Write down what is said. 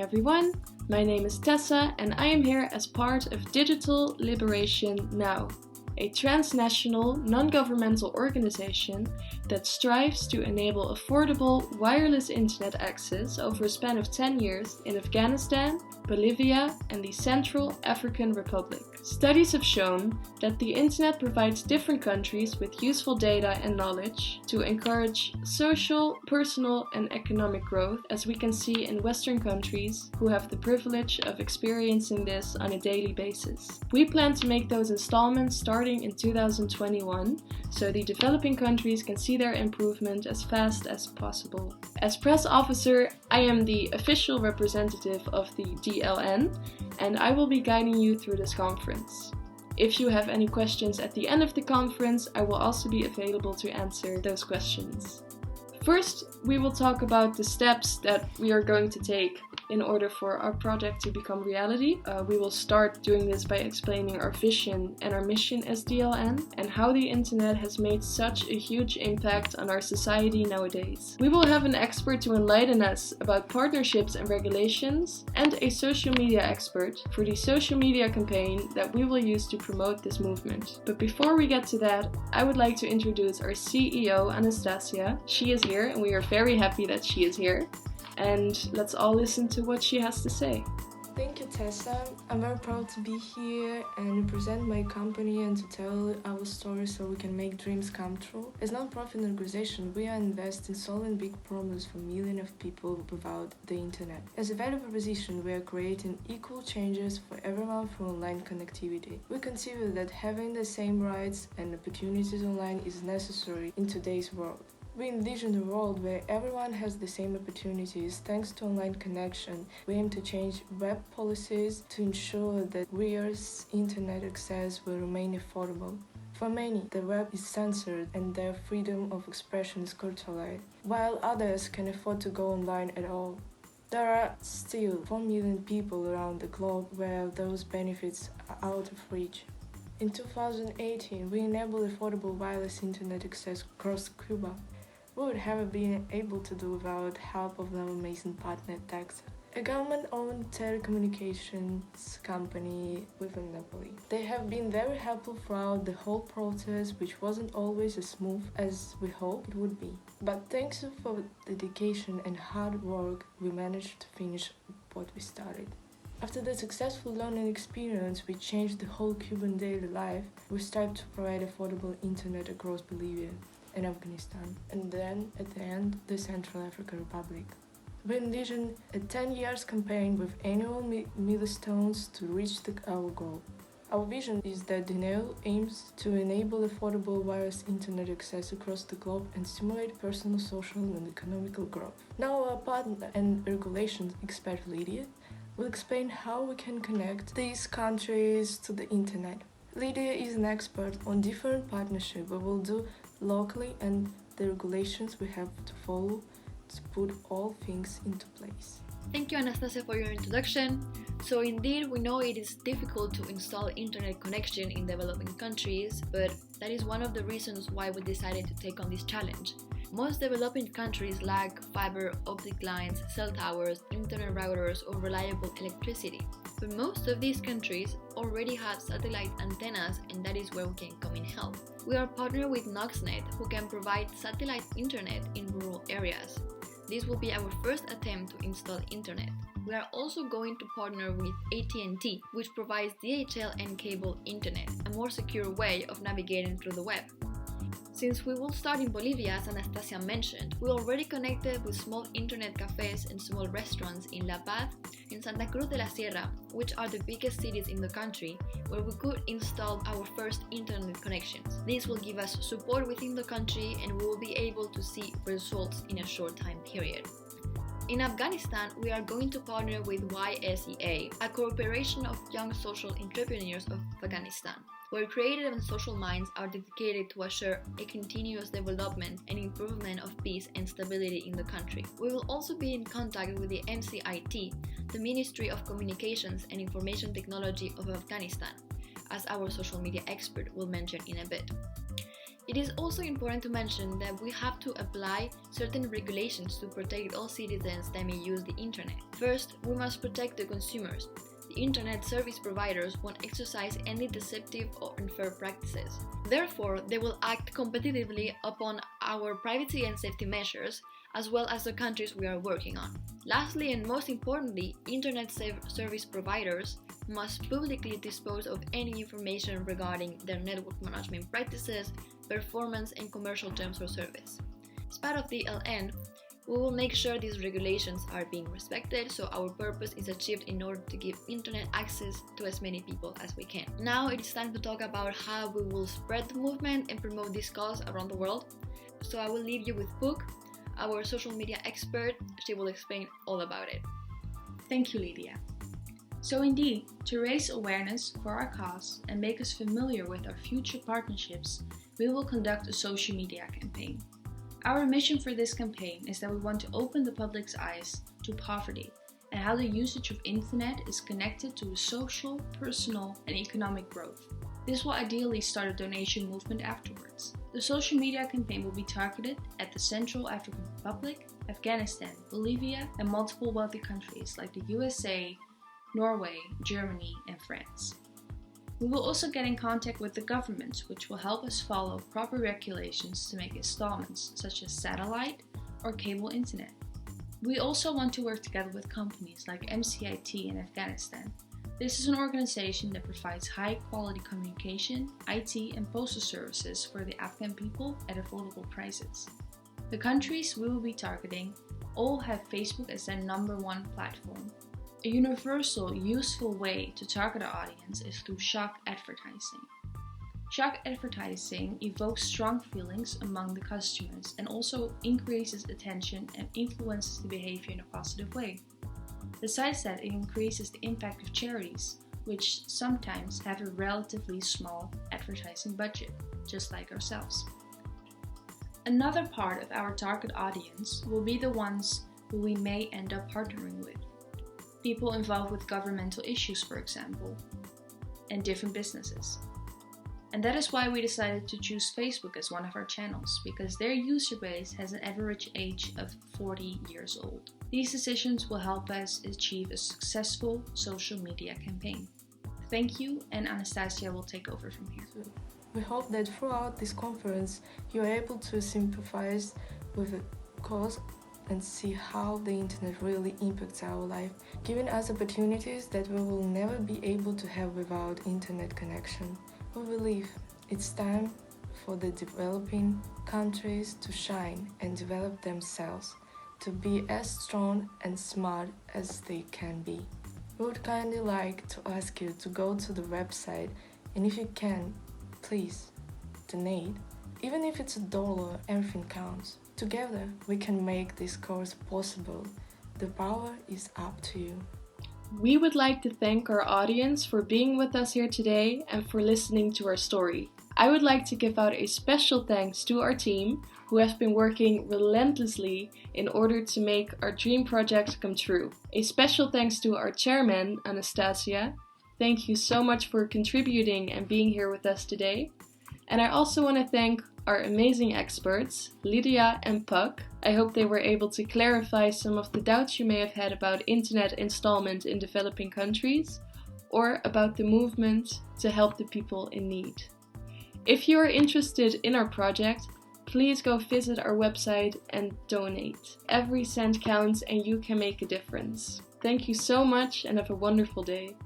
everyone, my name is Tessa and I am here as part of Digital Liberation Now, a transnational, non-governmental organization that strives to enable affordable wireless internet access over a span of 10 years in Afghanistan, Bolivia and the Central African Republic. Studies have shown that the internet provides different countries with useful data and knowledge to encourage social, personal and economic growth, as we can see in Western countries who have the privilege of experiencing this on a daily basis. We plan to make those installments starting in 2021, so the developing countries can see their improvement as fast as possible. As press officer, I am the official representative of the DLN, and I will be guiding you through this conference. If you have any questions at the end of the conference, I will also be available to answer those questions. First, we will talk about the steps that we are going to take in order for our project to become reality. We will start doing this by explaining our vision and our mission as DLN and how the internet has made such a huge impact on our society nowadays. We will have an expert to enlighten us about partnerships and regulations and a social media expert for the social media campaign that we will use to promote this movement. But before we get to that, I would like to introduce our CEO, Anastasia. She is here and we are very happy that she is here. And let's all listen to what she has to say. Thank you, Tessa. I'm very proud to be here and represent my company and to tell our story so we can make dreams come true. As a non-profit organization, we are invested in solving big problems for millions of people without the internet. As a value proposition, we are creating equal changes for everyone through online connectivity. We consider that having the same rights and opportunities online is necessary in today's world. We envision a world where everyone has the same opportunities thanks to online connection. We aim to change web policies to ensure that wearers' internet access will remain affordable. For many, the web is censored and their freedom of expression is curtailed, while others can afford to go online at all. There are still 4 million people around the globe where those benefits are out of reach. In 2018, we enabled affordable wireless internet access across Cuba. We would have been able to do without help of our amazing partner Texa, a government-owned telecommunications company with a monopoly. They have been very helpful throughout the whole process, which wasn't always as smooth as we hoped it would be. But thanks for the dedication and hard work, we managed to finish what we started. After the successful learning experience, we changed the whole Cuban daily life. We started to provide affordable internet across Bolivia and Afghanistan, and then, at the end, the Central African Republic. We envision a 10 years campaign with annual milestones to reach our goal. Our vision is that DNL aims to enable affordable wireless internet access across the globe and stimulate personal, social and economical growth. Now our partner and regulations expert Lydia will explain how we can connect these countries to the internet. Lydia is an expert on different partnerships we will do locally and the regulations we have to follow to put all things into place. Thank you, Anastasia, for your introduction. So indeed, we know it is difficult to install internet connection in developing countries, but that is one of the reasons why we decided to take on this challenge. Most developing countries lack fiber optic lines, cell towers, internet routers, or reliable electricity. But most of these countries already have satellite antennas, and that is where we can come in help. We are partnered with Noxnet, who can provide satellite internet in rural areas. This will be our first attempt to install internet. We are also going to partner with AT&T, which provides DHL and cable internet, a more secure way of navigating through the web. Since we will start in Bolivia, as Anastasia mentioned, we already connected with small internet cafes and small restaurants in La Paz and Santa Cruz de la Sierra, which are the biggest cities in the country, where we could install our first internet connections. This will give us support within the country and we will be able to see results in a short time period. In Afghanistan, we are going to partner with YSEA, a corporation of young social entrepreneurs of Afghanistan, where creative and social minds are dedicated to assure a continuous development and improvement of peace and stability in the country. We will also be in contact with the MCIT, the Ministry of Communications and Information Technology of Afghanistan, as our social media expert will mention in a bit. It is also important to mention that we have to apply certain regulations to protect all citizens that may use the internet. First, we must protect the consumers. The internet service providers won't exercise any deceptive or unfair practices. Therefore, they will act competitively upon our privacy and safety measures, as well as the countries we are working on. Lastly, and most importantly, internet service providers must publicly dispose of any information regarding their network management practices, performance, and commercial terms for service. As part of the LN, we will make sure these regulations are being respected, so our purpose is achieved in order to give internet access to as many people as we can. Now it is time to talk about how we will spread the movement and promote this cause around the world. So I will leave you with Pook, our social media expert. She will explain all about it. Thank you, Lydia. So indeed, to raise awareness for our cause and make us familiar with our future partnerships, we will conduct a social media campaign. Our mission for this campaign is that we want to open the public's eyes to poverty and how the usage of internet is connected to social, personal, and economic growth. This will ideally start a donation movement afterwards. The social media campaign will be targeted at the Central African Republic, Afghanistan, Bolivia, and multiple wealthy countries like the USA, Norway, Germany, and France. We will also get in contact with the government, which will help us follow proper regulations to make installments such as satellite or cable internet. We also want to work together with companies like MCIT in Afghanistan. This is an organization that provides high quality communication, IT, and postal services for the Afghan people at affordable prices. The countries we will be targeting all have Facebook as their #1 platform. A universal, useful way to target our audience is through shock advertising. Shock advertising evokes strong feelings among the customers and also increases attention and influences the behavior in a positive way. Besides that, it increases the impact of charities, which sometimes have a relatively small advertising budget, just like ourselves. Another part of our target audience will be the ones who we may end up partnering with. People involved with governmental issues, for example, and different businesses. And that is why we decided to choose Facebook as one of our channels, because their user base has an average age of 40 years old. These decisions will help us achieve a successful social media campaign. Thank you, and Anastasia will take over from here. We hope that throughout this conference you are able to sympathize with the cause and see how the internet really impacts our life, giving us opportunities that we will never be able to have without internet connection. We believe it's time for the developing countries to shine and develop themselves to be as strong and smart as they can be. We would kindly like to ask you to go to the website, and if you can, please donate. Even if it's $1, everything counts. Together, we can make this course possible. The power is up to you. We would like to thank our audience for being with us here today and for listening to our story. I would like to give out a special thanks to our team, who have been working relentlessly in order to make our dream project come true. A special thanks to our chairman, Anastasia. Thank you so much for contributing and being here with us today. And I also want to thank our amazing experts, Lydia and Puck. I hope they were able to clarify some of the doubts you may have had about internet installment in developing countries, or about the movement to help the people in need. If you are interested in our project, please go visit our website and donate. Every cent counts and you can make a difference. Thank you so much and have a wonderful day.